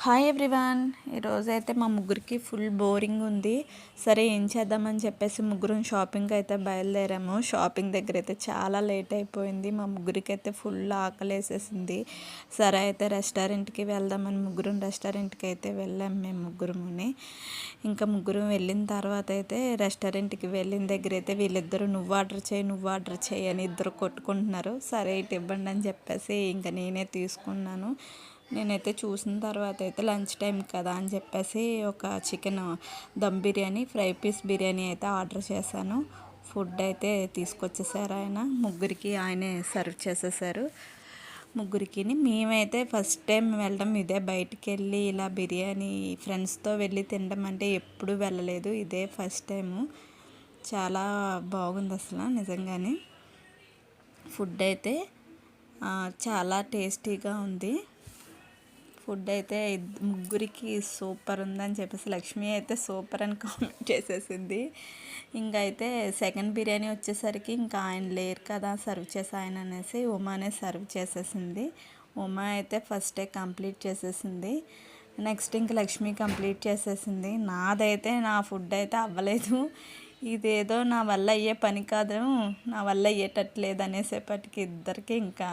Hi everyone. ఈరోజైతే మా ముగ్గురికి ఫుల్ బోరింగ్ ఉంది. సరే ఏం చేద్దామని చెప్పేసి ముగ్గురం షాపింగ్కి అయితే బయలుదేరాము. షాపింగ్ దగ్గర అయితే చాలా లేట్ అయిపోయింది. మా ముగ్గురికి అయితే ఫుల్ ఆకలేసేసింది. సరే అయితే రెస్టారెంట్కి వెళ్దామని ముగ్గురం రెస్టారెంట్కి అయితే వెళ్ళాము మేము ముగ్గురుని. ఇంకా ముగ్గురం వెళ్ళిన తర్వాత అయితే రెస్టారెంట్కి వెళ్ళిన దగ్గర అయితే వీళ్ళిద్దరూ నువ్వు ఆర్డర్ చేయి అని ఇద్దరు కొట్టుకుంటున్నారు. సరే ఇటు ఇవ్వండి అని చెప్పేసి ఇంకా నేనే తీసుకున్నాను. నేనైతే చూసిన తర్వాత అయితే లంచ్ టైం కదా అని చెప్పేసి ఒక chicken dum biryani, fry piece biryani అయితే ఆర్డర్ చేశాను. ఫుడ్ అయితే తీసుకొచ్చేసారు ఆయన. ముగ్గురికి ఆయనే సర్వ్ చేసేసారు ముగ్గురికి. మేమైతే ఫస్ట్ టైం వెళ్ళడం ఇదే. బయటికి వెళ్ళి ఇలా బిర్యానీ ఫ్రెండ్స్తో వెళ్ళి తినడం అంటే ఎప్పుడూ వెళ్ళలేదు. ఇదే ఫస్ట్ టైము. చాలా బాగుంది అసలు నిజంగానే. ఫుడ్ అయితే చాలా టేస్టీగా ఉంది. ఫుడ్ అయితే ముగ్గురికి సూపర్ ఉందని చెప్పేసి లక్ష్మి అయితే సూపర్ అని కామెంట్ చేసేసింది. ఇంకా అయితే సెకండ్ బిర్యానీ వచ్చేసరికి ఇంకా ఆయన లేరు కదా సర్వ్ చేసి ఆయన అనేసి ఉమానే సర్వ్ చేసేసింది. ఉమా అయితే ఫస్టే కంప్లీట్ చేసేసింది. నెక్స్ట్ ఇంక లక్ష్మి కంప్లీట్ చేసేసింది. నాదైతే నా ఫుడ్ అయితే అవ్వలేదు. ఇదేదో నా వల్ల అయ్యే పని కాదు, నా వల్ల అయ్యేటట్లేదు అనేసేపటికి ఇద్దరికి ఇంకా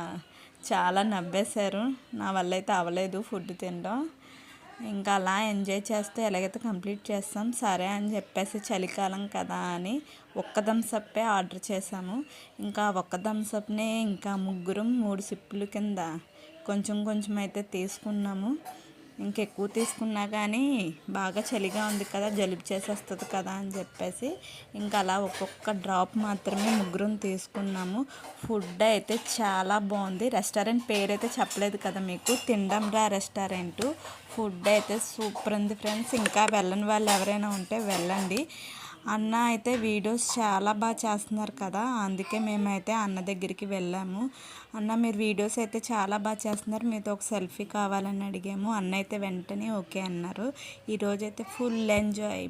చాలా నవ్వేశారు. నా వల్ల అయితే అవ్వలేదు ఫుడ్ తినడం. ఇంకా అలా ఎంజాయ్ చేస్తూ ఎలాగైతే కంప్లీట్ చేస్తాం. సరే అని చెప్పేసి చలికాలం కదా అని ఒక్క థమ్సప్పే ఆర్డర్ చేసాము. ఇంకా ఒక్క థమ్సప్నే ఇంకా ముగ్గురం 3 సిప్పుల కింద కొంచెం కొంచెం అయితే తీసుకున్నాము. ఇంకెక్కువ తీసుకున్నా కానీ బాగా చలిగా ఉంది కదా, జలుబు చేసేస్తుంది కదా అని చెప్పేసి ఇంకా అలా ఒక్కొక్క డ్రాప్ మాత్రమే ముగ్గురం తీసుకున్నాము. ఫుడ్ అయితే చాలా బాగుంది. రెస్టారెంట్ పేరు అయితే చెప్పలేదు కదా మీకు, తిండం రా రెస్టారెంటు. ఫుడ్ అయితే సూపర్ ఉంది ఫ్రెండ్స్. ఇంకా వెళ్ళని వాళ్ళు ఎవరైనా ఉంటే వెళ్ళండి. అన్న అయితే వీడియోస్ చాలా బాగా చేస్తున్నారు కదా, అందుకే మేమైతే అన్న దగ్గరికి వెళ్ళాము. అన్న మీరు వీడియోస్ అయితే చాలా బాగా చేస్తున్నారు, మీతో ఒక సెల్ఫీ కావాలని అడిగాము. అన్న అయితే వెంటనే ఓకే అన్నారు. ఈరోజైతే ఫుల్ ఎంజాయ్.